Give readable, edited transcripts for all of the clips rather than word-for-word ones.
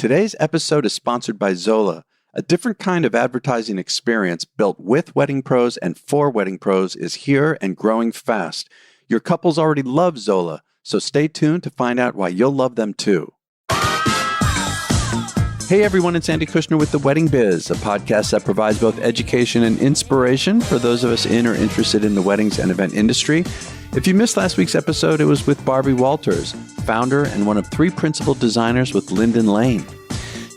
Today's episode is sponsored by Zola. A different kind of advertising experience built with wedding pros and for wedding pros is here and growing fast. Your couples already love Zola, so stay tuned to find out why you'll love them too. Hey everyone, it's Andy Kushner with The Wedding Biz, a podcast that provides both education and inspiration for those of us in or interested in the weddings and event industry. If you missed last week's episode, it was with Barbie Walters, founder and one of 3 principal designers with Linden Lane.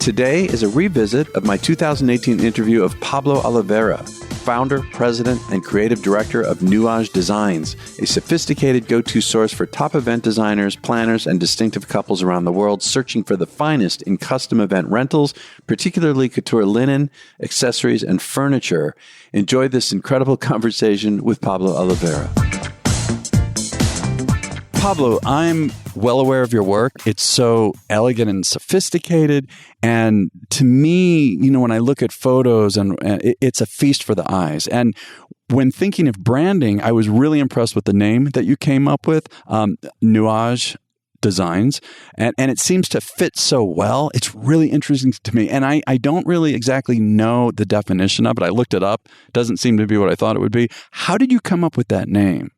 Today is a revisit of my 2018 interview of Pablo Oliveira, founder, president, and creative director of Nuage Designs, a sophisticated go-to source for top event designers, planners, and distinctive couples around the world searching for the finest in custom event rentals, particularly couture linen, accessories, and furniture. Enjoy this incredible conversation with Pablo Oliveira. Pablo, I'm well aware of your work. It's so elegant and sophisticated. And to me, when I look at photos, and it's a feast for the eyes. And when thinking of branding, I was really impressed with the name that you came up with, Nuage Designs. And it seems to fit so well. It's really interesting to me. And I don't really exactly know the definition of it. I looked it up. It doesn't seem to be what I thought it would be. How did you come up with that name?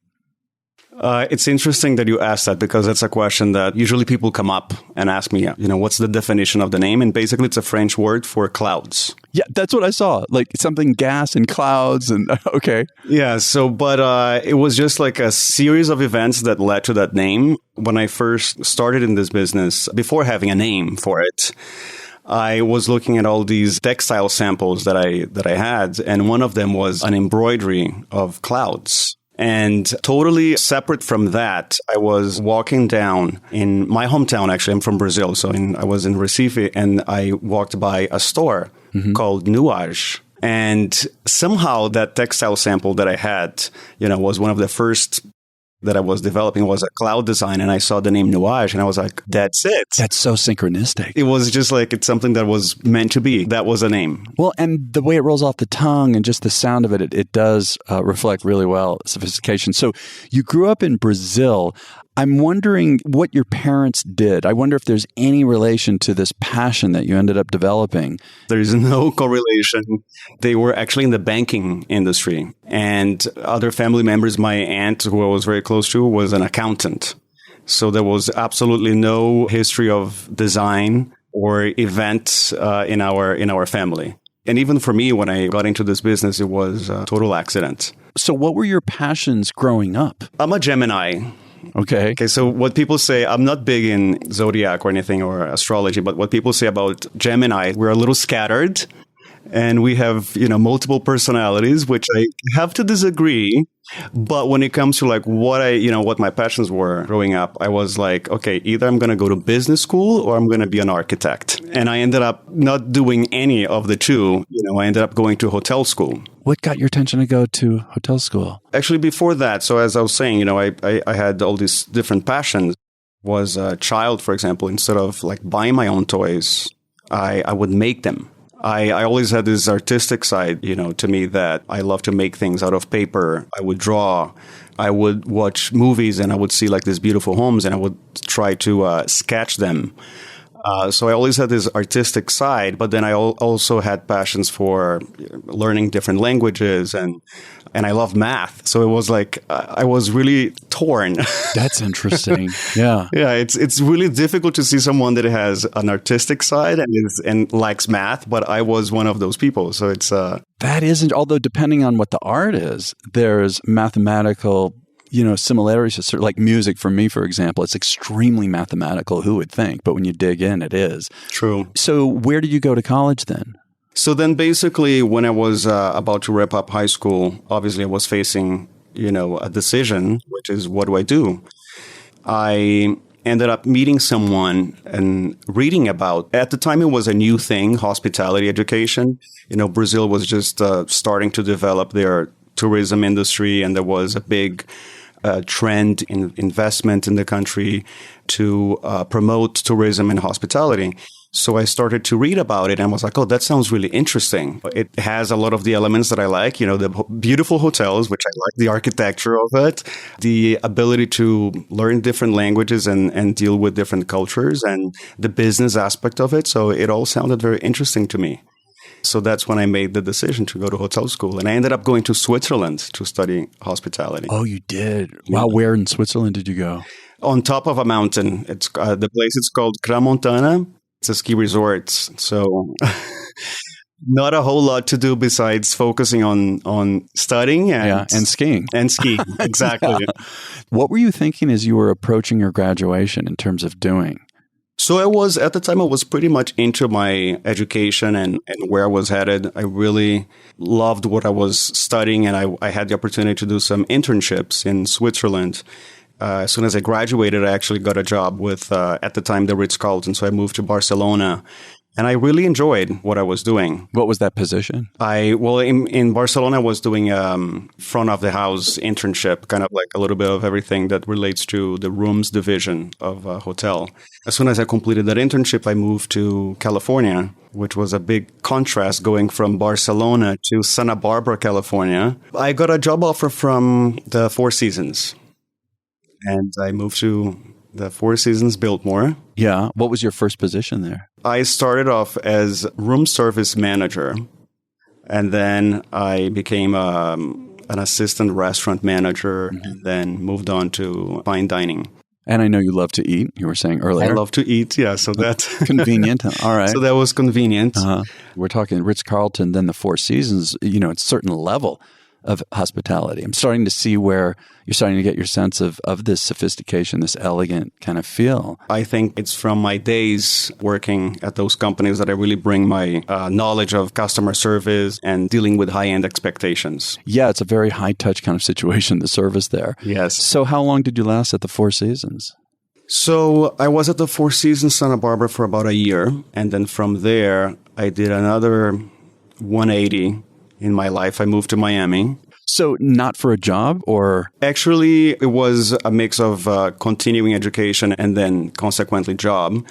It's interesting that you asked that because that's a question that usually people come up and ask me, what's the definition of the name? And basically it's a French word for clouds. Yeah, that's what I saw. Like something gas and clouds and okay. Yeah. But it was just like a series of events that led to that name. When I first started in this business, before having a name for it, I was looking at all these textile samples that I had. And one of them was an embroidery of clouds. And totally separate from that, I was walking down in my hometown. Actually, I'm from Brazil. So I was in Recife and I walked by a store called Nuage. And somehow that textile sample that I had, was one of the first that I was developing was a cloud design. And I saw the name Nuage and I was like, that's it. That's so synchronistic. It was just like it's something that was meant to be. That was a name. Well, and the way it rolls off the tongue and just the sound of it does reflect really well sophistication. So you grew up in Brazil. I'm wondering what your parents did. I wonder if there's any relation to this passion that you ended up developing. There's no correlation. They were actually in the banking industry. And other family members, my aunt, who I was very close to, was an accountant. So there was absolutely no history of design or events in our family. And even for me, when I got into this business, it was a total accident. So what were your passions growing up? I'm a Gemini. Okay. So what people say, I'm not big in zodiac or anything or astrology, but what people say about Gemini, we're a little scattered and we have, multiple personalities, which I have to disagree. But when it comes to like what my passions were growing up, I was like, okay, either I'm going to go to business school or I'm going to be an architect. And I ended up not doing any of the two. I ended up going to hotel school. What got your attention to go to hotel school? Actually, before that, so as I was saying, I had all these different passions. Was a child, for example, instead of like buying my own toys, I would make them. I always had this artistic side, to me that I love to make things out of paper. I would draw. I would watch movies and I would see like these beautiful homes and I would try to sketch them. So I always had this artistic side, but then I also had passions for learning different languages and I love math. So it was like I was really torn. That's interesting. Yeah. Yeah, it's really difficult to see someone that has an artistic side and likes math, but I was one of those people. So it's that isn't, although depending on what the art is, there's mathematical similarities to like music for me, for example. It's extremely mathematical. Who would think? But when you dig in, it is. True. So where did you go to college then? So then basically when I was about to wrap up high school, obviously I was facing, a decision, which is what do I do? I ended up meeting someone and reading about, at the time it was a new thing, hospitality education. Brazil was just starting to develop their tourism industry and there was a big trend in investment in the country to promote tourism and hospitality. So I started to read about it and was like, oh, that sounds really interesting. It has a lot of the elements that I like, the beautiful hotels, which I like, the architecture of it, the ability to learn different languages and deal with different cultures, and the business aspect of it. So it all sounded very interesting to me. So that's when I made the decision to go to hotel school. And I ended up going to Switzerland to study hospitality. Oh, you did? Wow. Where in Switzerland did you go? On top of a mountain. It's the place is called Crans-Montana. It's a ski resort. So not a whole lot to do besides focusing on studying and skiing. And skiing, exactly. Yeah. What were you thinking as you were approaching your graduation in terms of doing? So at the time, I was pretty much into my education and where I was headed. I really loved what I was studying, and I had the opportunity to do some internships in Switzerland. As soon as I graduated, I actually got a job with, at the time, the Ritz-Carlton. So I moved to Barcelona, and I really enjoyed what I was doing. What was that position? In Barcelona, I was doing front of the house internship, kind of like a little bit of everything that relates to the rooms division of a hotel. As soon as I completed that internship, I moved to California, which was a big contrast going from Barcelona to Santa Barbara, California. I got a job offer from the Four Seasons. And I moved to the Four Seasons Biltmore. Yeah. What was your first position there? I started off as room service manager. And then I became an assistant restaurant manager, and then moved on to fine dining. And I know you love to eat, you were saying earlier. I love to eat, yeah. So that's convenient. All right. So that was convenient. We're talking Ritz-Carlton, then the Four Seasons, it's a certain level of hospitality. I'm starting to see where you're starting to get your sense of this sophistication, this elegant kind of feel. I think it's from my days working at those companies that I really bring my knowledge of customer service and dealing with high-end expectations. Yeah, it's a very high-touch kind of situation, the service there. Yes. So how long did you last at the Four Seasons? So I was at the Four Seasons Santa Barbara for about a year. And then from there, I did another 180 in my life. I moved to Miami. So not for a job, or? Actually, it was a mix of continuing education and then consequently job.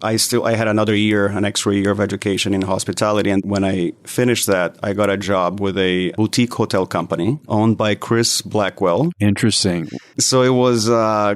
I had an extra year of education in hospitality. And when I finished that, I got a job with a boutique hotel company owned by Chris Blackwell. Interesting. So it was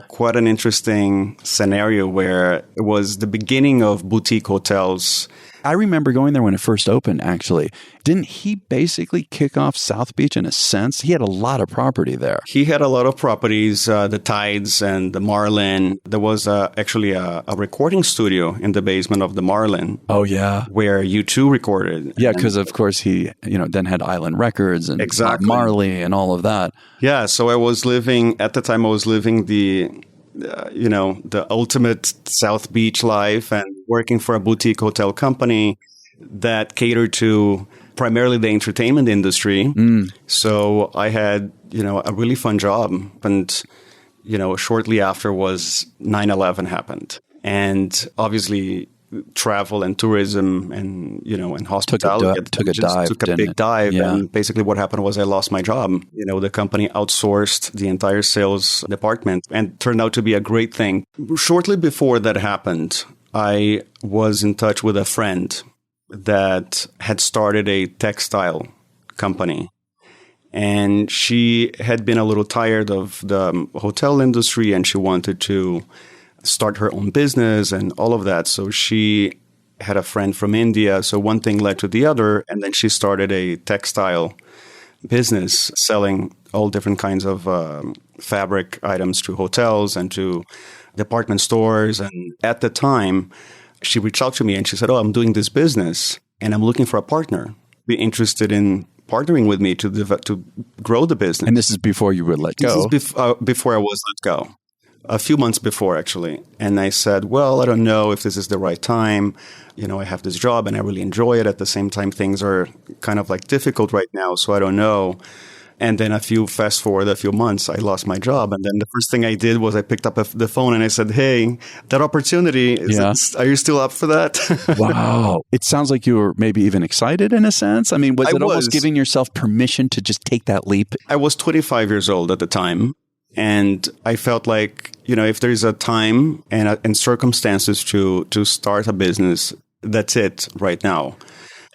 quite an interesting scenario where it was the beginning of boutique hotels. I remember going there when it first opened, actually. Didn't he basically kick off South Beach in a sense? He had a lot of property there. He had a lot of properties, the Tides and the Marlin. There was actually a recording studio in the basement of the Marlin. Oh, yeah. Where U2 recorded. Yeah, because of course he then had Island Records and exactly. Marley and all of that. Yeah, so I was living the ultimate South Beach life and working for a boutique hotel company that catered to primarily the entertainment industry. So I had, a really fun job. And, shortly after 9/11 happened. And obviously travel and tourism and, and hospitality took a big dive. Yeah. And basically what happened was I lost my job. The company outsourced the entire sales department, and it turned out to be a great thing. Shortly before that happened, I was in touch with a friend that had started a textile company. And she had been a little tired of the hotel industry, and she wanted to start her own business and all of that. So she had a friend from India. So one thing led to the other. And then she started a textile business selling all different kinds of fabric items to hotels and to department stores. And at the time, she reached out to me and she said, I'm doing this business and I'm looking for a partner. Be interested in partnering with me to grow the business. And this is before you were let go? This is before I was let go. A few months before, actually. And I said, well, I don't know if this is the right time. I have this job and I really enjoy it. At the same time, things are kind of like difficult right now. So I don't know. And then fast forward a few months, I lost my job. And then the first thing I did was I picked up the phone and I said, hey, that opportunity, are you still up for that? Wow. It sounds like you were maybe even excited in a sense. I mean, was it almost giving yourself permission to just take that leap? I was 25 years old at the time. And I felt like, if there's a time and circumstances to start a business, that's it right now.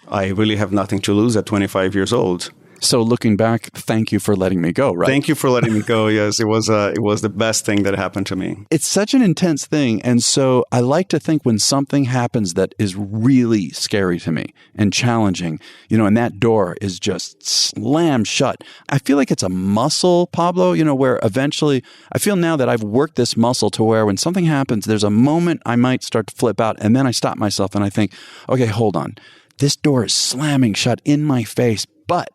I really have nothing to lose at 25 years old. So looking back, thank you for letting me go, right? Thank you for letting me go. Yes, it was the best thing that happened to me. It's such an intense thing. And so I like to think when something happens that is really scary to me and challenging, and that door is just slammed shut. I feel like it's a muscle, Pablo, where eventually I feel now that I've worked this muscle to where when something happens, there's a moment I might start to flip out. And then I stop myself and I think, okay, hold on. This door is slamming shut in my face, but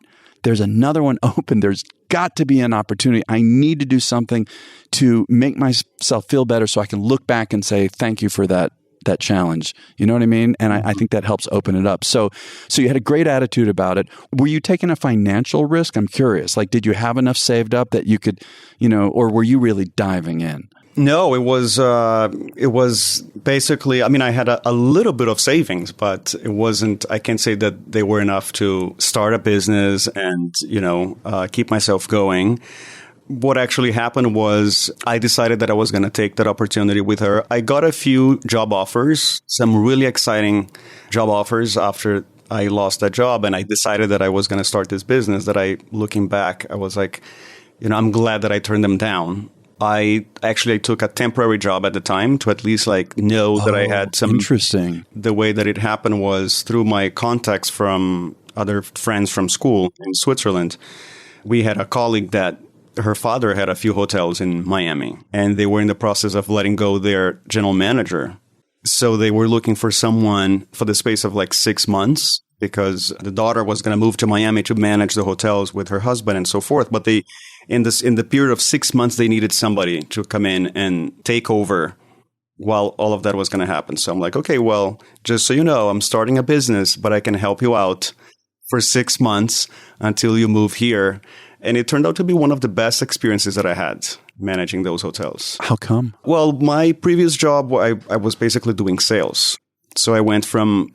there's another one open. There's got to be an opportunity. I need to do something to make myself feel better so I can look back and say, thank you for that challenge. You know what I mean? And I think that helps open it up. So you had a great attitude about it. Were you taking a financial risk? I'm curious. Like, did you have enough saved up that you could, or were you really diving in? No, it was basically, I had a little bit of savings, but it wasn't, I can't say that they were enough to start a business and, keep myself going. What actually happened was I decided that I was going to take that opportunity with her. I got a few job offers, some really exciting job offers after I lost that job. And I decided that I was going to start this business looking back, I was like, I'm glad that I turned them down. I took a temporary job at the time to at least know that I had some. Interesting. The way that it happened was through my contacts from other friends from school in Switzerland. We had a colleague that her father had a few hotels in Miami, and they were in the process of letting go their general manager. So they were looking for someone for the space of 6 months, because the daughter was going to move to Miami to manage the hotels with her husband and so forth. But in the period of 6 months, they needed somebody to come in and take over while all of that was going to happen. So I'm like, okay, well, just so you know, I'm starting a business, but I can help you out for 6 months until you move here. And it turned out to be one of the best experiences that I had managing those hotels. How come? Well, my previous job, I was basically doing sales. So I went from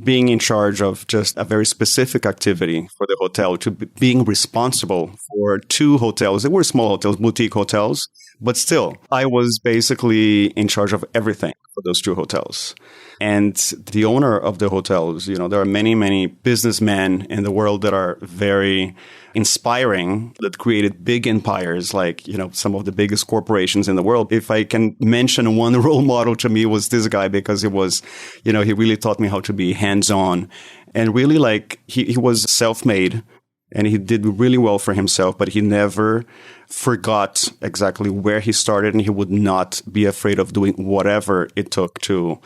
being in charge of just a very specific activity for the hotel to being responsible for 2 hotels. They were small hotels, boutique hotels, but still, I was basically in charge of everything for those 2 hotels. And the owner of the hotels, there are many, many businessmen in the world that are very inspiring, that created big empires, some of the biggest corporations in the world. If I can mention one role model to me, was this guy, because it was, he really taught me how to be hands-on, and really he was self-made, and he did really well for himself, but he never forgot exactly where he started, and he would not be afraid of doing whatever it took to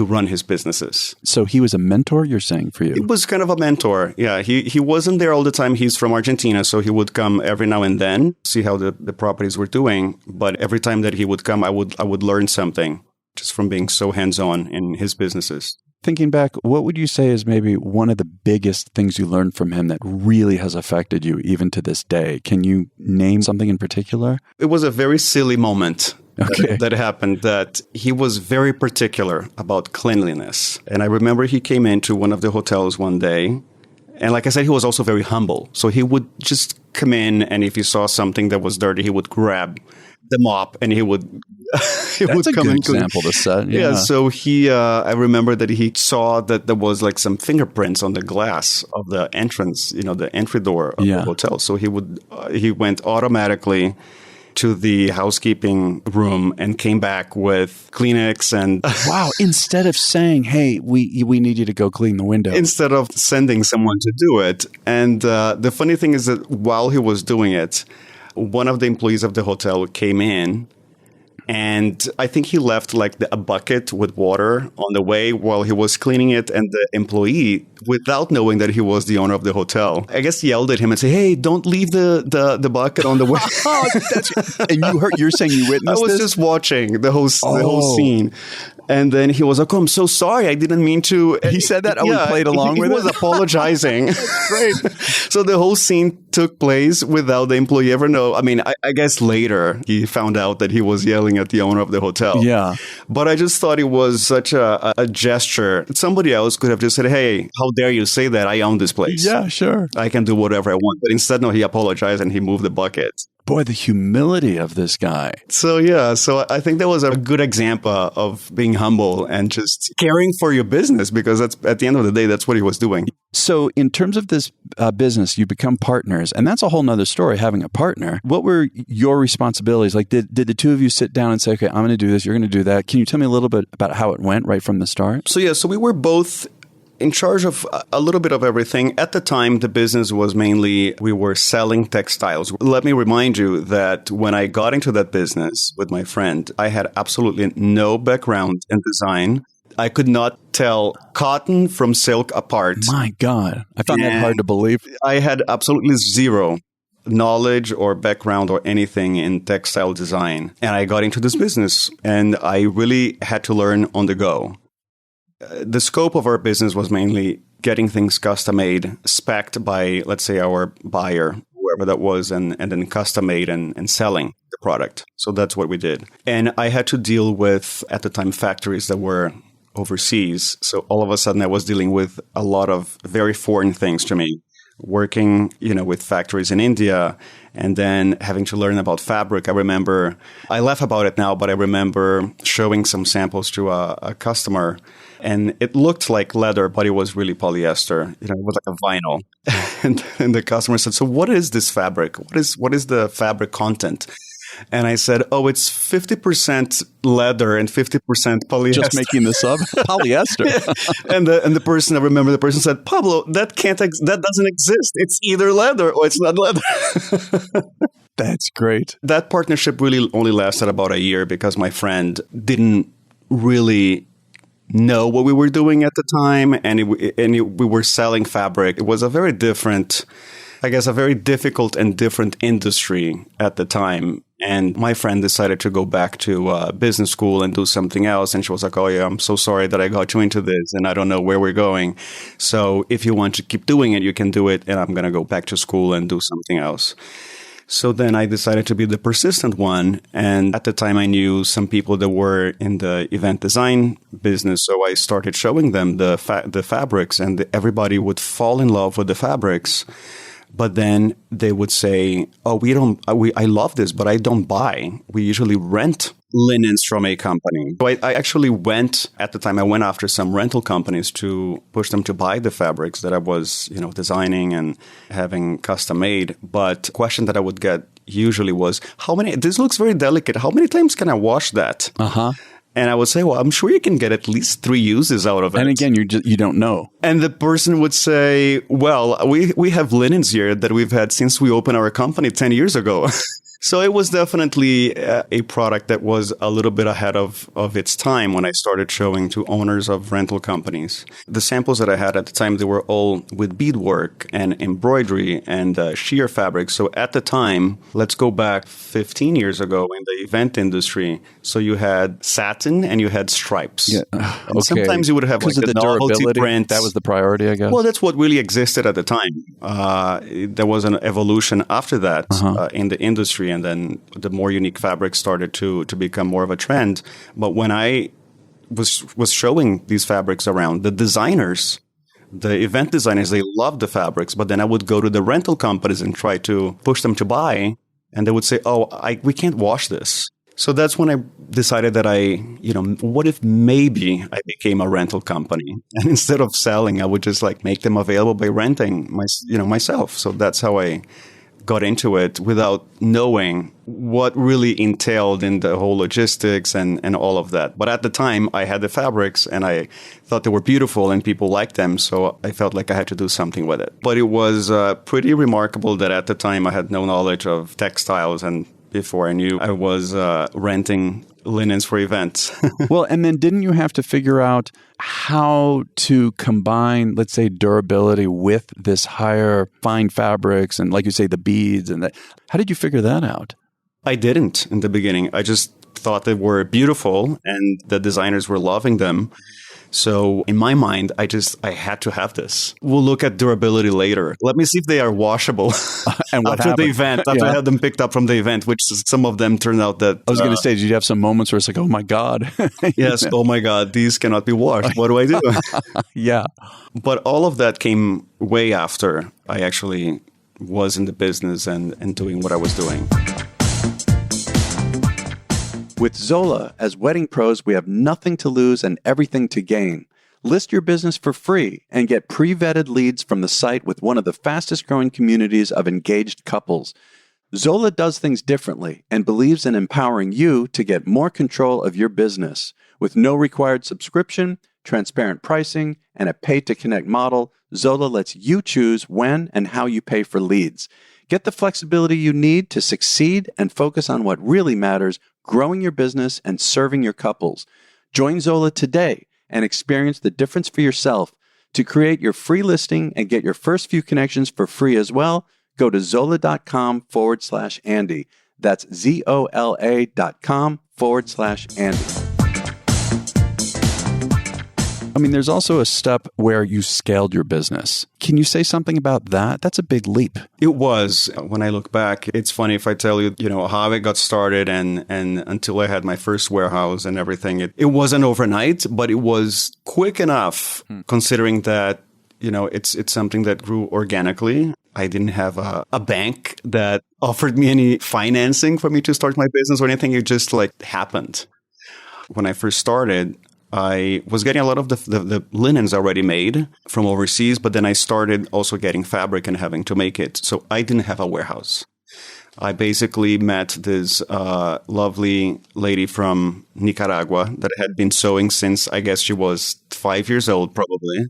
run his businesses. So he was a mentor, you're saying, for you? He was kind of a mentor. Yeah, he wasn't there all the time. He's from Argentina, so he would come every now and then, see how the properties were doing. But every time that he would come, I would learn something just from being so hands-on in his businesses. Thinking back, what would you say is maybe one of the biggest things you learned from him that really has affected you even to this day? Can you name something in particular? It was a very silly moment that happened, that he was very particular about cleanliness. And I remember he came into one of the hotels one day. And like I said, he was also very humble. So he would just come in, and if he saw something that was dirty, he would grab the mop and he would That's a good example to set. Yeah. So I remember that he saw that there was some fingerprints on the glass of the entrance, the entry door of the hotel. So he went automatically to the housekeeping room and came back with Kleenex and wow! Instead of saying, "Hey, we need you to go clean the window," instead of sending someone to do it. And the funny thing is that while he was doing it, one of the employees of the hotel came in, and I think he left a bucket with water on the way while he was cleaning it. And the employee, without knowing that he was the owner of the hotel, I guess yelled at him and said, "Hey, don't leave the bucket on the way." And you're saying you witnessed this? I was just watching the whole scene. And then he was like, "Oh, I'm so sorry. I didn't mean to." He said that? We played along with it? He was apologizing. That's great. So the whole scene took place without the employee ever know. I mean, I guess later he found out that he was yelling at the owner of the hotel. Yeah. But I just thought it was such a gesture. Somebody else could have just said, hey, how dare you say that? I own this place. Yeah, sure. I can do whatever I want. But instead, no, he apologized and he moved the bucket. Boy, the humility of this guy. So I think that was a good example of being humble and just caring for your business, because that's at the end of the day, that's what he was doing. So in terms of this business, you become partners, and that's a whole nother story, having a partner. What were your responsibilities? Like, did the two of you sit down and say, okay, I'm going to do this, you're going to do that? Can you tell me a little bit about how it went right from the start? So we were both in charge of a little bit of everything. At the time, the business was mainly, we were selling textiles. Let me remind you that when I got into that business with my friend, I had absolutely no background in design. I could not tell cotton from silk apart. My God. I found that hard to believe. I had absolutely zero knowledge or background or anything in textile design. And I got into this business and I really had to learn on the go. The scope of our business was mainly getting things custom made, spec'd by, let's say, our buyer, whoever that was, and then custom made and selling the product. So that's what we did. And I had to deal with, at the time, factories that were overseas. So all of a sudden I was dealing with a lot of very foreign things to me, working, with factories in India and then having to learn about fabric. I remember, I laugh about it now, but I remember showing some samples to a customer and it looked like leather, but it was really polyester. It was like a vinyl. and the customer said, so what is this fabric? What is the fabric content? And I said, oh, it's 50% leather and 50% polyester. Just making this up? Polyester. and the person, I remember the person said, Pablo, that doesn't exist. It's either leather or it's not leather. That's great. That partnership really only lasted about a year because my friend didn't really know what we were doing at the time. And we were selling fabric. It was a very different, I guess, a very difficult and different industry at the time. And my friend decided to go back to business school and do something else. And she was like, oh, yeah, I'm so sorry that I got you into this and I don't know where we're going. So if you want to keep doing it, you can do it. And I'm going to go back to school and do something else. So then I decided to be the persistent one. And at the time, I knew some people that were in the event design business. So I started showing them the fabrics and everybody would fall in love with the fabrics. But then they would say, oh, I love this, but I don't buy. We usually rent linens from a company. So I actually went after some rental companies to push them to buy the fabrics that I was, designing and having custom made. But the question that I would get usually was, this looks very delicate. How many times can I wash that? Uh-huh. And I would say, well, I'm sure you can get at least 3 uses out of it. And again, you don't know. And the person would say, well, we have linens here that we've had since we opened our company 10 years ago. So it was definitely a product that was a little bit ahead of its time when I started showing to owners of rental companies. The samples that I had at the time, they were all with beadwork and embroidery and sheer fabric. So at the time, let's go back 15 years ago in the event industry. So you had satin and you had stripes. Yeah. Okay. Sometimes you would have like the novelty print. That was the priority, I guess. Well, that's what really existed at the time. There was an evolution after that in the industry. And then the more unique fabrics started to become more of a trend. But when I was showing these fabrics around, the event designers, they loved the fabrics. But then I would go to the rental companies and try to push them to buy. And they would say, oh, we can't wash this. So that's when I decided that what if maybe I became a rental company? And instead of selling, I would just make them available by renting myself. So that's how I got into it without knowing what really entailed in the whole logistics and all of that. But at the time, I had the fabrics and I thought they were beautiful and people liked them. So I felt like I had to do something with it. But it was pretty remarkable that at the time I had no knowledge of textiles. And before I knew, I was renting linens for events. Well, and then didn't you have to figure out how to combine, let's say, durability with this higher fine fabrics and, like you say, the beads and that? How did you figure that out? I didn't in the beginning. I just thought they were beautiful and the designers were loving them. So in my mind, I had to have this. We'll look at durability later. Let me see if they are washable And what after happened? the event, after I had them picked up from the event, which some of them turned out that... I was going to say, did you have some moments where it's like, oh my God. Yes, oh my God, these cannot be washed. What do I do? Yeah. But all of that came way after I actually was in the business and doing what I was doing. With Zola, as wedding pros, we have nothing to lose and everything to gain. List your business for free and get pre-vetted leads from the site with one of the fastest growing communities of engaged couples. Zola does things differently and believes in empowering you to get more control of your business. With no required subscription, transparent pricing, and a pay-to-connect model, Zola lets you choose when and how you pay for leads. Get the flexibility you need to succeed and focus on what really matters, growing your business and serving your couples. Join Zola today and experience the difference for yourself. To create your free listing and get your first few connections for free as well, go to zola.com/Andy. That's ZOLA.com/Andy. I mean, there's also a step where you scaled your business. Can you say something about that? That's a big leap. It was. When I look back, it's funny if I tell you, how I got started and until I had my first warehouse and everything. It wasn't overnight, but it was quick enough considering that, it's something that grew organically. I didn't have a bank that offered me any financing for me to start my business or anything. It just happened. When I first started, I was getting a lot of the linens already made from overseas, but then I started also getting fabric and having to make it. So I didn't have a warehouse. I basically met this lovely lady from Nicaragua that had been sewing since, I guess she was 5 years old, probably.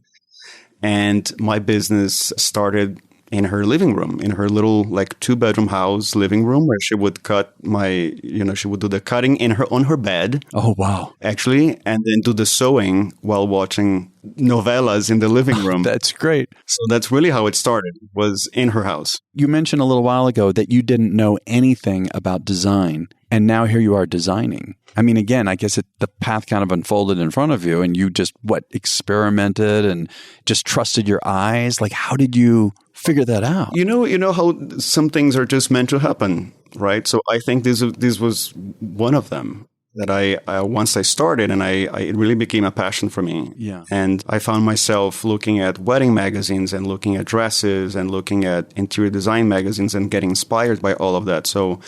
And my business started in her living room, in her little 2-bedroom house living room, where she would cut she would do the cutting on her bed. Oh, wow. Actually, and then do the sewing while watching novellas in the living room. That's great. So that's really how it started, was in her house. You mentioned a little while ago that you didn't know anything about design, and now here you are designing. I mean, again, I guess the path kind of unfolded in front of you, and you just, experimented and just trusted your eyes? How did you figure that out? You know how some things are just meant to happen, right? So I think this was one of them that I once I started, and it really became a passion for me. Yeah. And I found myself looking at wedding magazines and looking at dresses and looking at interior design magazines and getting inspired by all of that. So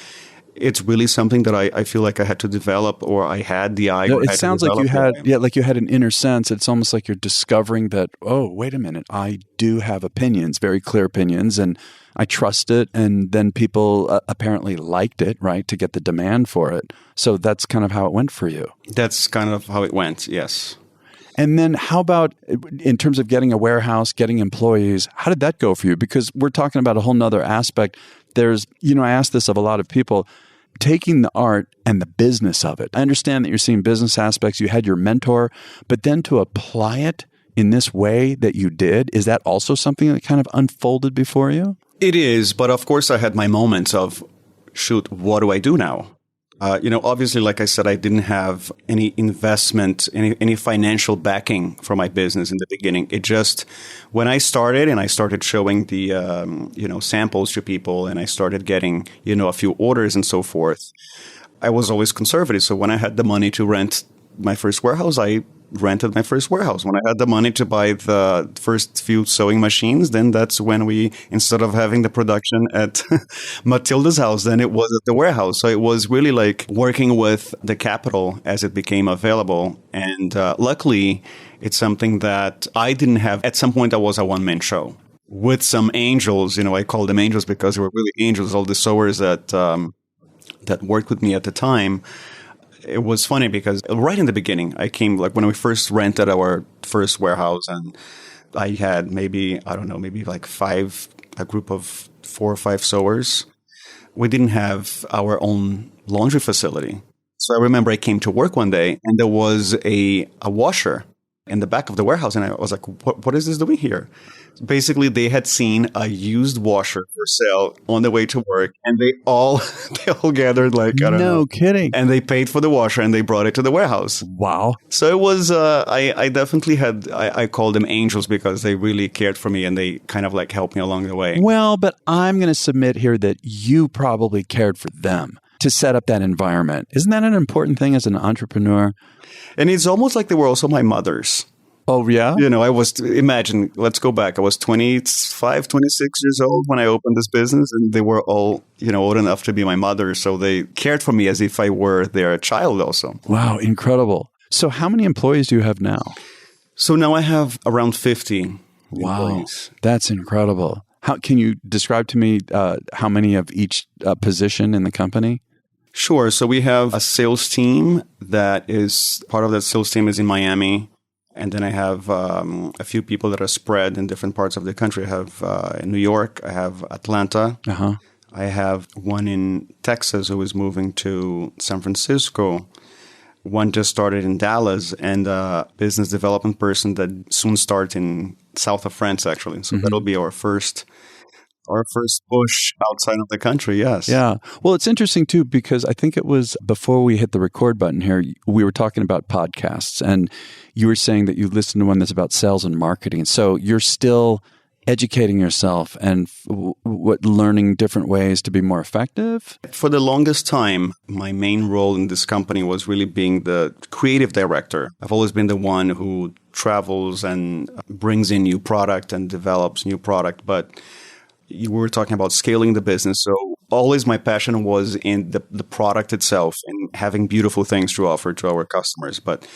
it's really something that I feel like I had to develop, or I had the eye. It sounds like you had, like you had an inner sense. It's almost like you're discovering that, oh, wait a minute, I do have opinions, very clear opinions, and I trust it. And then people apparently liked it, right, to get the demand for it. So that's kind of how it went for you. That's kind of how it went, yes. And then how about in terms of getting a warehouse, getting employees, how did that go for you? Because we're talking about a whole nother aspect. There's, I ask this of a lot of people, taking the art and the business of it. I understand that you're seeing business aspects, you had your mentor, but then to apply it in this way that you did, is that also something that kind of unfolded before you? It is, but of course I had my moments of, shoot, what do I do now? Obviously, like I said, I didn't have any investment, any financial backing for my business in the beginning. It just, when I started and I started showing the, samples to people and I started getting, a few orders and so forth, I was always conservative. So when I had the money to rent my first warehouse, I rented my first warehouse. When I had the money to buy the first few sewing machines, then that's when we, instead of having the production at Matilda's house, then it was at the warehouse. So it was really like working with the capital as it became available. And luckily, it's something that I didn't have. At some point, I was a one-man show with some angels. I call them angels because they were really angels, all the sewers that worked with me at the time. It was funny because right in the beginning, I came, when we first rented our first warehouse, and I had maybe a group of 4 or 5 sewers. We didn't have our own laundry facility. So I remember I came to work one day and there was a washer in the back of the warehouse. And I was like, what is this doing here? Basically, they had seen a used washer for sale on the way to work, and they all gathered like, I don't know. No kidding. And they paid for the washer and they brought it to the warehouse. Wow. So it was, I definitely had, I called them angels because they really cared for me and they kind of like helped me along the way. Well, but I'm going to submit here that you probably cared for them to set up that environment. Isn't that an important thing as an entrepreneur? And it's almost like they were also my mothers. Oh, yeah? Imagine, let's go back. I was 25, 26 years old when I opened this business, and they were all, old enough to be my mother. So they cared for me as if I were their child also. Wow, incredible. So how many employees do you have now? So now I have around 50 Wow, employees. That's incredible. How can you describe to me how many of each position in the company? Sure. So we have a sales team that is, part of that sales team is in Miami. And then I have a few people that are spread in different parts of the country. I have in New York, I have Atlanta. Uh-huh. I have one in Texas who is moving to San Francisco. One just started in Dallas, and a business development person that soon starts in south of France, actually. So that'll be our first push outside of the country, yes. Yeah. Well, it's interesting, too, because I think it was before we hit the record button here, we were talking about podcasts, and you were saying that you listened to one that's about sales and marketing. So you're still educating yourself and learning different ways to be more effective? For the longest time, my main role in this company was really being the creative director. I've always been the one who travels and brings in new product and develops new product, but you were talking about scaling the business. So always my passion was in the product itself and having beautiful things to offer to our customers. But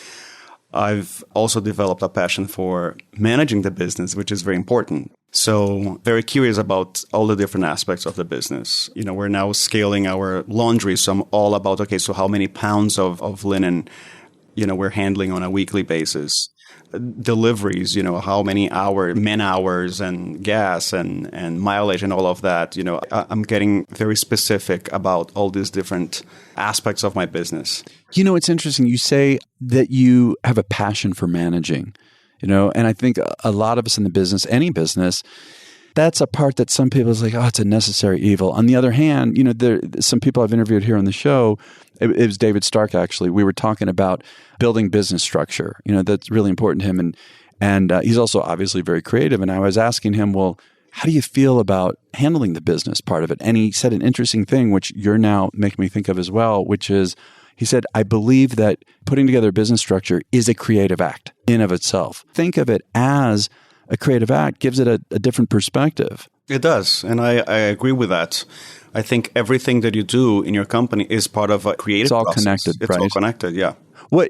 I've also developed a passion for managing the business, which is very important. So very curious about all the different aspects of the business. We're now scaling our laundry. So I'm all about, okay, so how many pounds of linen, we're handling on a weekly basis. Deliveries, how many man hours and gas and mileage and all of that. I'm getting very specific about all these different aspects of my business. It's interesting. You say that you have a passion for managing, and I think a lot of us in the business, any business, that's a part that some people is like, oh, it's a necessary evil. On the other hand, some people I've interviewed here on the show, it was David Stark, actually. We were talking about building business structure. That's really important to him. And he's also obviously very creative. And I was asking him, well, how do you feel about handling the business part of it? And he said an interesting thing, which you're now making me think of as well, which is, he said, I believe that putting together a business structure is a creative act in of itself. Think of it as a creative act, gives it a different perspective. It does. And I agree with that. I think everything that you do in your company is part of a creative process. It's all connected, It's right? all connected, yeah.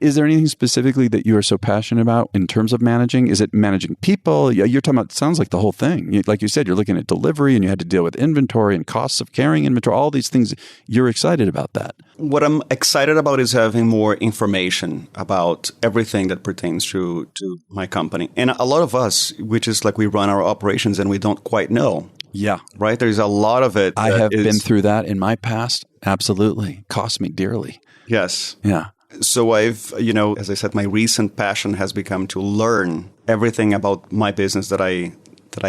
Is there anything specifically that you are so passionate about in terms of managing? Is it managing people? You're talking about, it sounds like the whole thing. Like you said, you're looking at delivery and you had to deal with inventory and costs of carrying inventory, all these things. You're excited about that. What I'm excited about is having more information about everything that pertains to my company. And a lot of us, which is like we run our operations and we don't quite know. Yeah. Right? There's a lot of it. I have been through that in my past. Absolutely. Cost me dearly. Yes. Yeah. So I've, as I said, my recent passion has become to learn everything about my business that I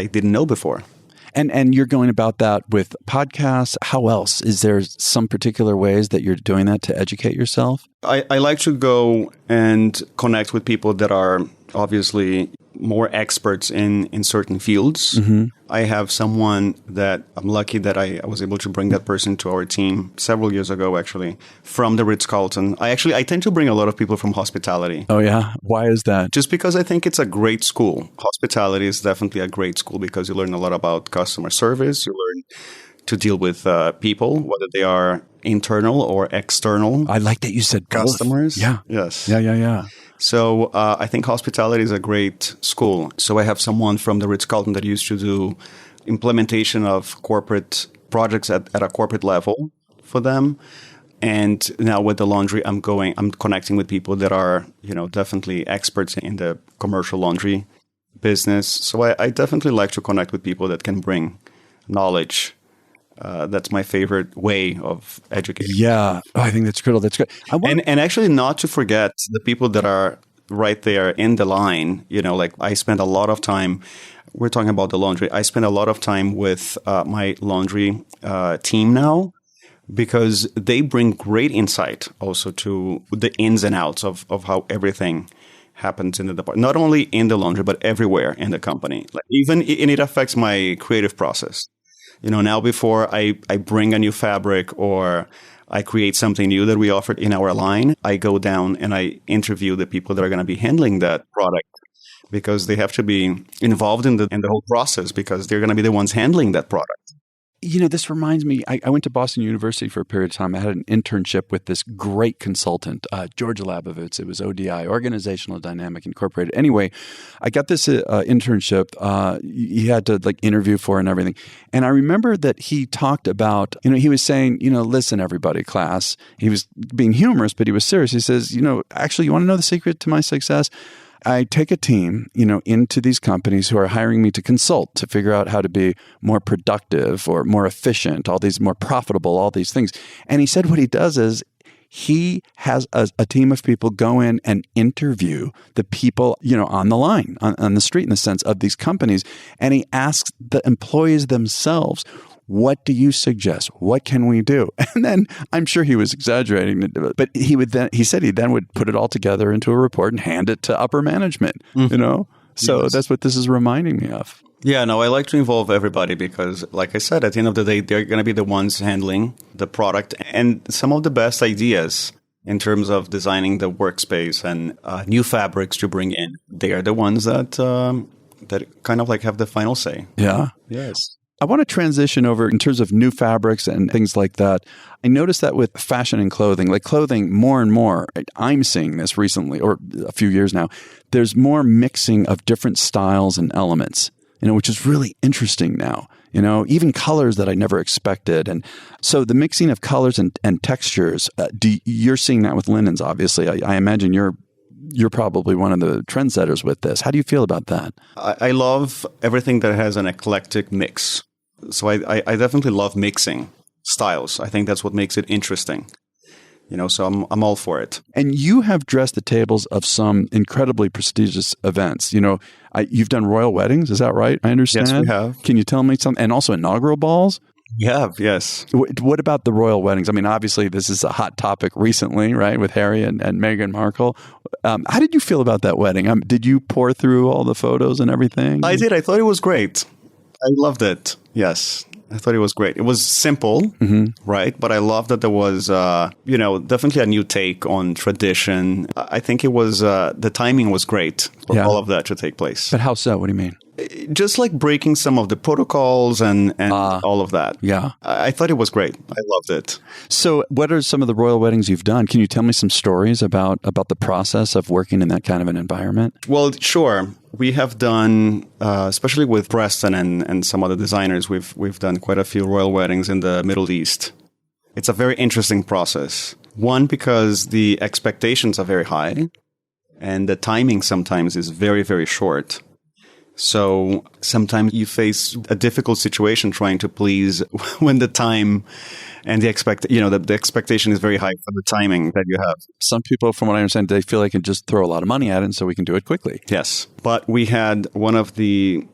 didn't know before. And you're going about that with podcasts. How else? Is there some particular ways that you're doing that to educate yourself? I like to go and connect with people that are obviously more experts in certain fields. Mm-hmm. I have someone that I'm lucky that I was able to bring that person to our team several years ago, actually, from the Ritz-Carlton. I tend to bring a lot of people from hospitality. Oh, yeah? Why is that? Just because I think it's a great school. Hospitality is definitely a great school because you learn a lot about customer service. You learn to deal with people, whether they are internal or external. I like that you said both. Customers. Yeah. Yes. Yeah. So I think hospitality is a great school. So I have someone from the Ritz-Carlton that used to do implementation of corporate projects at a corporate level for them. And now with the laundry, I'm connecting with people that are, definitely experts in the commercial laundry business. So I definitely like to connect with people that can bring knowledge. That's my favorite way of educating. Yeah. I think that's critical. That's good. And actually not to forget the people that are right there in the line. Like I spent a lot of time. We're talking about the laundry. I spend a lot of time with my laundry team now because they bring great insight also to the ins and outs of how everything happens in the department. Not only in the laundry, but everywhere in the company. Like and it affects my creative process. Now before I bring a new fabric or I create something new that we offered in our line, I go down and I interview the people that are going to be handling that product, because they have to be involved in the whole process, because they're going to be the ones handling that product. This reminds me, I went to Boston University for a period of time. I had an internship with this great consultant, George Labovitz. It was ODI, Organizational Dynamic Incorporated. Anyway, I got this internship. He had to interview for it and everything. And I remember that he talked about, he was saying, listen, everybody, class. He was being humorous, but he was serious. He says, actually, you want to know the secret to my success? I take a team, into these companies who are hiring me to consult to figure out how to be more productive or more efficient, all these more profitable, all these things. And he said what he does is he has a team of people go in and interview the people, on the line, on the street, in the sense of these companies. And he asks the employees themselves, what do you suggest? What can we do? And then I'm sure he was exaggerating, but he said he then would put it all together into a report and hand it to upper management, So yes. That's what this is reminding me of. Yeah, no, I like to involve everybody because, like I said, at the end of the day, they're going to be the ones handling the product and some of the best ideas in terms of designing the workspace and new fabrics to bring in. They are the ones that kind of have the final say. Yeah. Yes. I want to transition over in terms of new fabrics and things like that. I noticed that with fashion and clothing, more and more, I'm seeing this recently or a few years now, there's more mixing of different styles and elements, which is really interesting now, even colors that I never expected. And so the mixing of colors and textures, you're seeing that with linens, obviously. I imagine you're probably one of the trendsetters with this. How do you feel about that? I love everything that has an eclectic mix. So I definitely love mixing styles. I think that's what makes it interesting. So I'm all for it. And you have dressed the tables of some incredibly prestigious events. You've done royal weddings, is that right? I understand. Yes, we have. Can you tell me something? And also inaugural balls? Yeah, yes. What about the royal weddings? I mean, obviously, this is a hot topic recently, right, with Harry and Meghan Markle. How did you feel about that wedding? Did you pour through all the photos and everything? I did. I thought it was great. I loved it. Yes. I thought it was great. It was simple, right? But I loved that there was, definitely a new take on tradition. I think it was, the timing was great for all of that to take place. But how so? What do you mean? Just breaking some of the protocols and all of that. Yeah. I thought it was great. I loved it. So what are some of the royal weddings you've done? Can you tell me some stories about the process of working in that kind of an environment? Well, sure. We have done, especially with Preston and some other designers, we've done quite a few royal weddings in the Middle East. It's a very interesting process. One, because the expectations are very high and the timing sometimes is very, very short. So sometimes you face a difficult situation trying to please when the time and the expectation is very high for the timing that you have. Some people, from what I understand, they feel they can just throw a lot of money at it, and so we can do it quickly. Yes. But we had one of the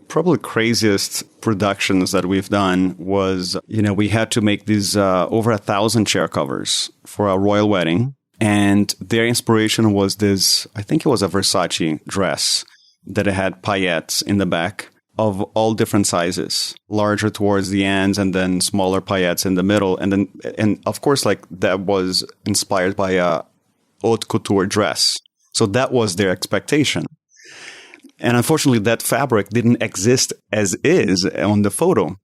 probably craziest productions that we've done was, we had to make these over 1,000 chair covers for a royal wedding. And their inspiration was this, I think it was a Versace dress that it had paillettes in the back of all different sizes, larger towards the ends and then smaller paillettes in the middle. And of course, that was inspired by a haute couture dress. So that was their expectation. And unfortunately, that fabric didn't exist as is on the photo.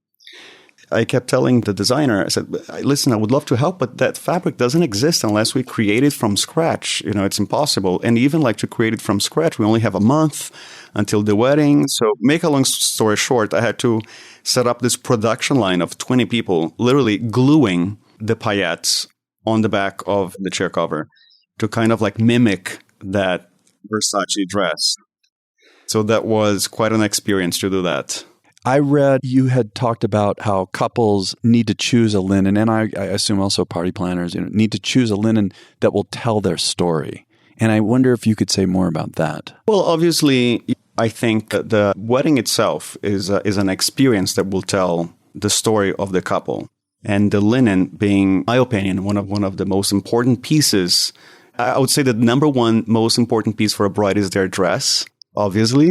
I kept telling the designer, I said, listen, I would love to help, but that fabric doesn't exist unless we create it from scratch. It's impossible. And even to create it from scratch, we only have a month until the wedding. So make a long story short, I had to set up this production line of 20 people, literally gluing the paillettes on the back of the chair cover to kind of mimic that Versace dress. So that was quite an experience to do that. I read you had talked about how couples need to choose a linen, and I assume also party planners need to choose a linen that will tell their story. And I wonder if you could say more about that. Well, obviously, I think that the wedding itself is an experience that will tell the story of the couple. And the linen being, in my opinion, one of the most important pieces. I would say the number one most important piece for a bride is their dress, obviously.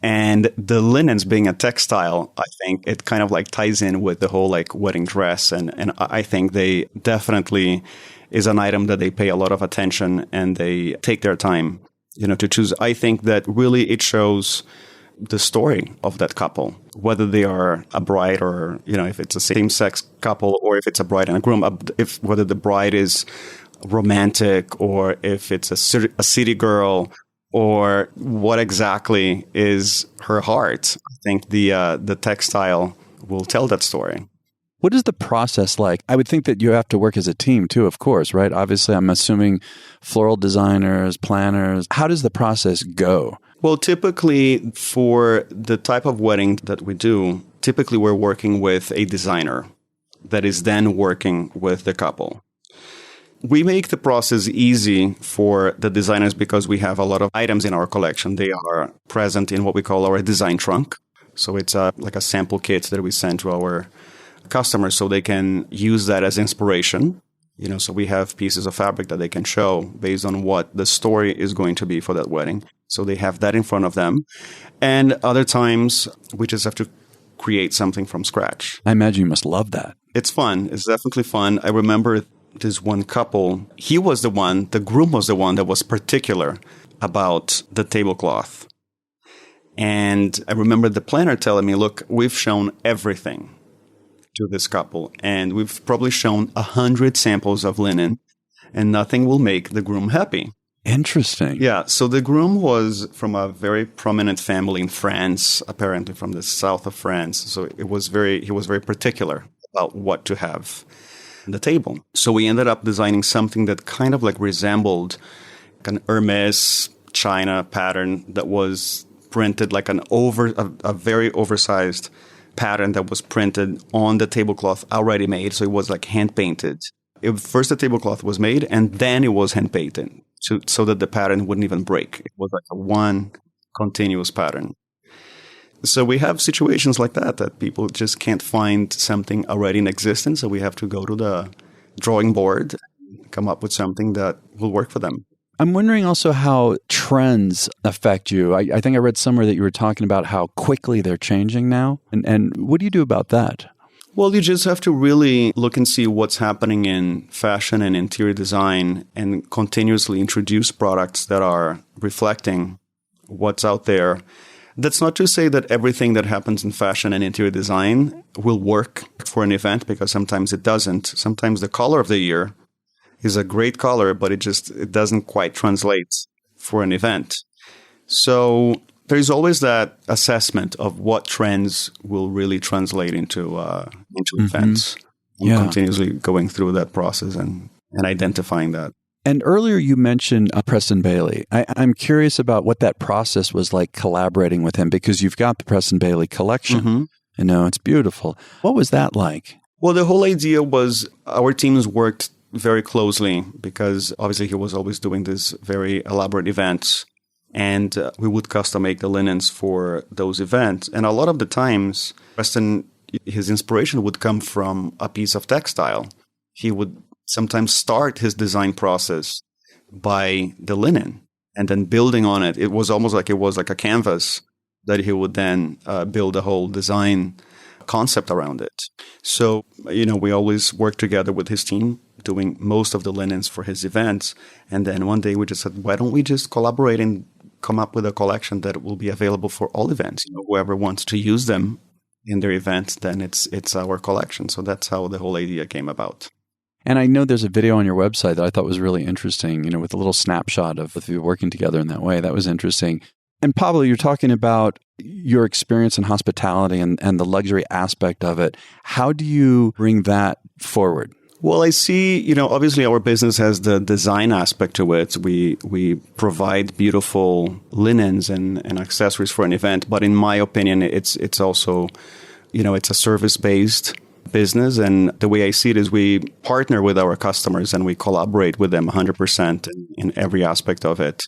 And the linens being a textile, I think it kind of like ties in with the whole like wedding dress. And I think they definitely is an item that they pay a lot of attention and they take their time, to choose. I think that really it shows the story of that couple, whether they are a bride or, if it's a same-sex couple or if it's a bride and a groom, whether the bride is romantic or if it's a city girl or what exactly is her heart. I think the textile will tell that story. What is the process like? I would think that you have to work as a team too, of course, right? Obviously, I'm assuming floral designers, planners. How does the process go? Well, typically for the type of wedding that we do, typically we're working with a designer that is then working with the couple. We make the process easy for the designers because we have a lot of items in our collection. They are present in what we call our design trunk. So it's like a sample kit that we send to our customers so they can use that as inspiration. So we have pieces of fabric that they can show based on what the story is going to be for that wedding. So they have that in front of them. And other times we just have to create something from scratch. I imagine you must love that. It's fun. It's definitely fun. I remember this one couple, the groom was the one that was particular about the tablecloth. And I remember the planner telling me, look, we've shown everything to this couple, and we've probably shown 100 samples of linen, and nothing will make the groom happy. Interesting. Yeah. So the groom was from a very prominent family in France, apparently from the south of France. So he was very particular about what to have on the table. So we ended up designing something that kind of like resembled an Hermes China pattern that was printed like a very oversized pattern that was printed on the tablecloth already made. So it was like hand painted. First the tablecloth was made and then it was hand painted so that the pattern wouldn't even break. It was like a one continuous pattern. So we have situations like that people just can't find something already in existence. So we have to go to the drawing board, come up with something that will work for them. I'm wondering also how trends affect you. I think I read somewhere that you were talking about how quickly they're changing now. And what do you do about that? Well, you just have to really look and see what's happening in fashion and interior design and continuously introduce products that are reflecting what's out there. That's not to say that everything that happens in fashion and interior design will work for an event, because sometimes it doesn't. Sometimes the color of the year is a great color, but it doesn't quite translate for an event. So there's always that assessment of what trends will really translate into events. And continuously going through that process and identifying that. And earlier you mentioned Preston Bailey. I'm curious about what that process was like collaborating with him, because you've got the Preston Bailey collection. Mm-hmm. It's beautiful. What was that like? Well, the whole idea was our teams worked very closely because obviously he was always doing these very elaborate events, and we would custom make the linens for those events. And a lot of the times, Preston, his inspiration would come from a piece of textile. He would sometimes start his design process by the linen and then building on it. It was almost like a canvas that he would then build a whole design concept around it. So, we always worked together with his team, doing most of the linens for his events. And then one day we just said, why don't we just collaborate and come up with a collection that will be available for all events? Whoever wants to use them in their event, then it's our collection. So that's how the whole idea came about. And I know there's a video on your website that I thought was really interesting, with a little snapshot of you working together in that way. That was interesting. And Pablo, you're talking about your experience in hospitality and the luxury aspect of it. How do you bring that forward? Well, I see, obviously our business has the design aspect to it. We provide beautiful linens and accessories for an event. But in my opinion, it's also, it's a service-based business. And the way I see it is we partner with our customers and we collaborate with them 100% in every aspect of it,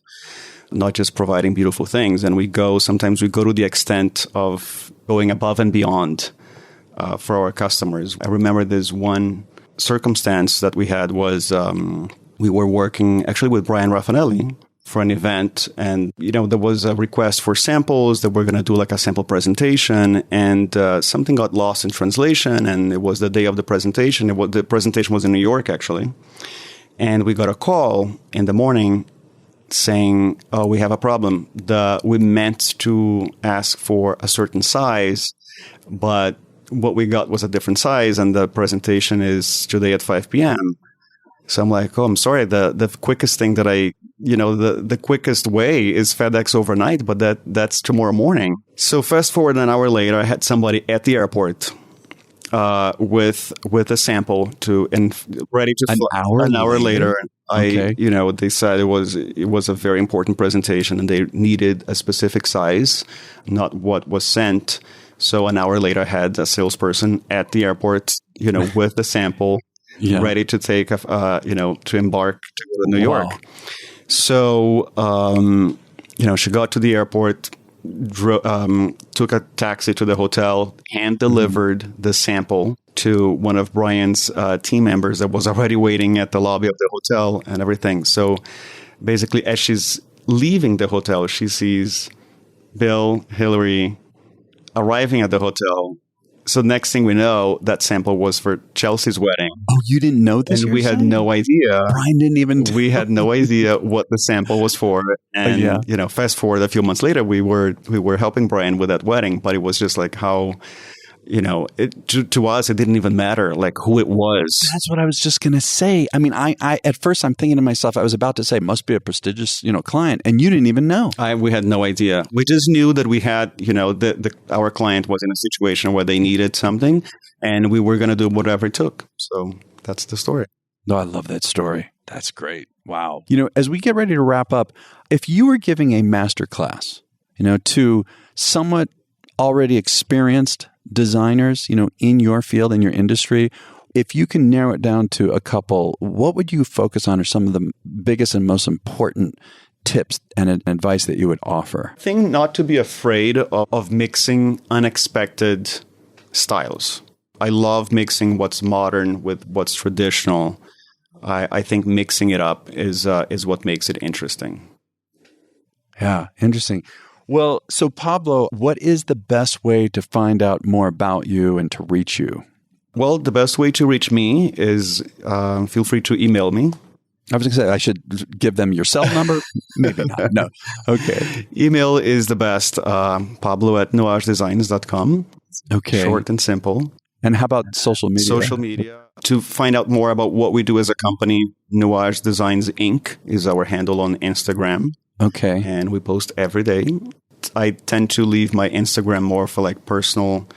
not just providing beautiful things. And sometimes we go to the extent of going above and beyond for our customers. I remember this one circumstance that we had was we were working actually with Brian Raffanelli for an event, and there was a request for samples that we're going to do like a sample presentation, and something got lost in translation, and it was the day of the presentation. The presentation was in New York actually, and we got a call in the morning saying, "Oh, we have a problem. We meant to ask for a certain size, but what we got was a different size, and the presentation is today at 5 p.m." So I'm like, "Oh, I'm sorry. The quickest thing that the quickest way is FedEx overnight, but that's tomorrow morning." So fast forward an hour later, I had somebody at the airport with a sample ready to fly. An hour later. Okay. They said it was a very important presentation and they needed a specific size, not what was sent. So an hour later, I had a salesperson at the airport, with the sample, ready to take, to embark to go to New York. So, she got to the airport, took a taxi to the hotel, hand delivered the sample to one of Brian's team members that was already waiting at the lobby of the hotel and everything. So basically, as she's leaving the hotel, she sees Bill, Hillary arriving at the hotel. So next thing we know, that sample was for Chelsea's wedding. Oh, you didn't know this? And we had no idea. Brian didn't even We had no idea what the sample was for. And, fast forward a few months later, we were helping Brian with that wedding. But it was just like how, to us, it didn't even matter like who it was. That's what I was just going to say. I mean, I at first I'm thinking to myself, I was about to say, must be a prestigious, client. And you didn't even know. We had no idea. We just knew that we had, our client was in a situation where they needed something and we were going to do whatever it took. So that's the story. No, I love that story. That's great. Wow. As we get ready to wrap up, if you were giving a master class, to somewhat already experienced designers, in your field, in your industry, if you can narrow it down to a couple, what would you focus on or some of the biggest and most important tips and advice that you would offer? I think not to be afraid of mixing unexpected styles. I love mixing what's modern with what's traditional. I think mixing it up is what makes it interesting. Yeah, interesting. Well, so Pablo, what is the best way to find out more about you and to reach you? Well, the best way to reach me is feel free to email me. I was going to say, I should give them your cell number? Maybe not. No. Okay. Email is the best. Pablo@nuagedesigns.com. Okay. Short and simple. And how about social media? Social media. To find out more about what we do as a company, Nuage Designs Inc. is our handle on Instagram. Okay. And we post every day. I tend to leave my Instagram more for like personal,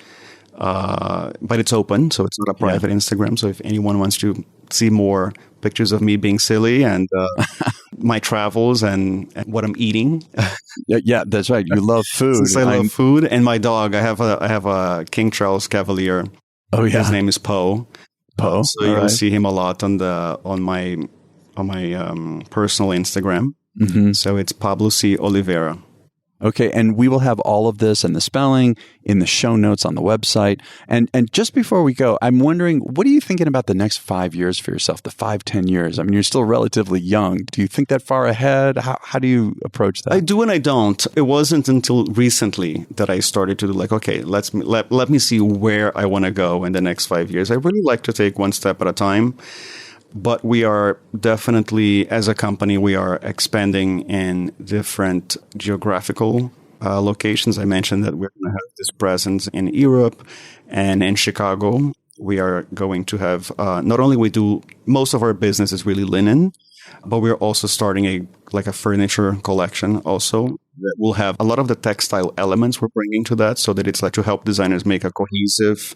but it's open, so it's not a private Instagram. So if anyone wants to see more pictures of me being silly and my travels and what I'm eating. Yeah, that's right. You love food. Since I love food. And my dog, I have a King Charles Cavalier. Oh, yeah. His name is Poe. Poe. So you'll see him a lot on my personal Instagram. Mm-hmm. So it's Pablo C. Oliveira. Okay, and we will have all of this and the spelling in the show notes on the website. And just before we go, I'm wondering, what are you thinking about the next 5 years for yourself, the 5-10 years? I mean, you're still relatively young. Do you think that far ahead? How do you approach that? I do and I don't. It wasn't until recently that I started to do like, okay, let me see where I want to go in the next 5 years. I really like to take one step at a time. But we are definitely, as a company, we are expanding in different geographical locations. I mentioned that we're going to have this presence in Europe and in Chicago. We are going to have, not only we do, most of our business is really linen, but we're also starting a furniture collection also that will have a lot of the textile elements we're bringing to that so that it's like to help designers make a cohesive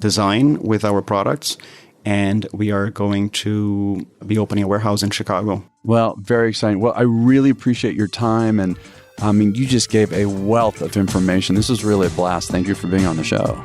design with our products. And we are going to be opening a warehouse in Chicago. Well, very exciting. Well, I really appreciate your time. And I mean, you just gave a wealth of information. This was really a blast. Thank you for being on the show.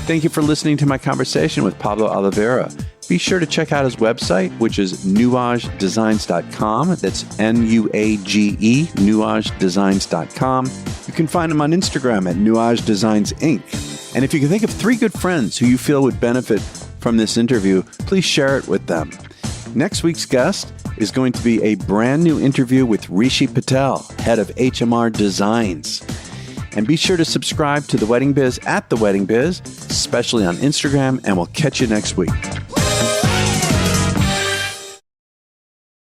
Thank you for listening to my conversation with Pablo Oliveira. Be sure to check out his website, which is nuagedesigns.com. That's Nuage, nuagedesigns.com. You can find him on Instagram at Nuage Designs Inc. And if you can think of 3 good friends who you feel would benefit from this interview, please share it with them. Next week's guest is going to be a brand new interview with Rishi Patel, head of HMR Designs. And be sure to subscribe to The Wedding Biz at The Wedding Biz, especially on Instagram, and we'll catch you next week.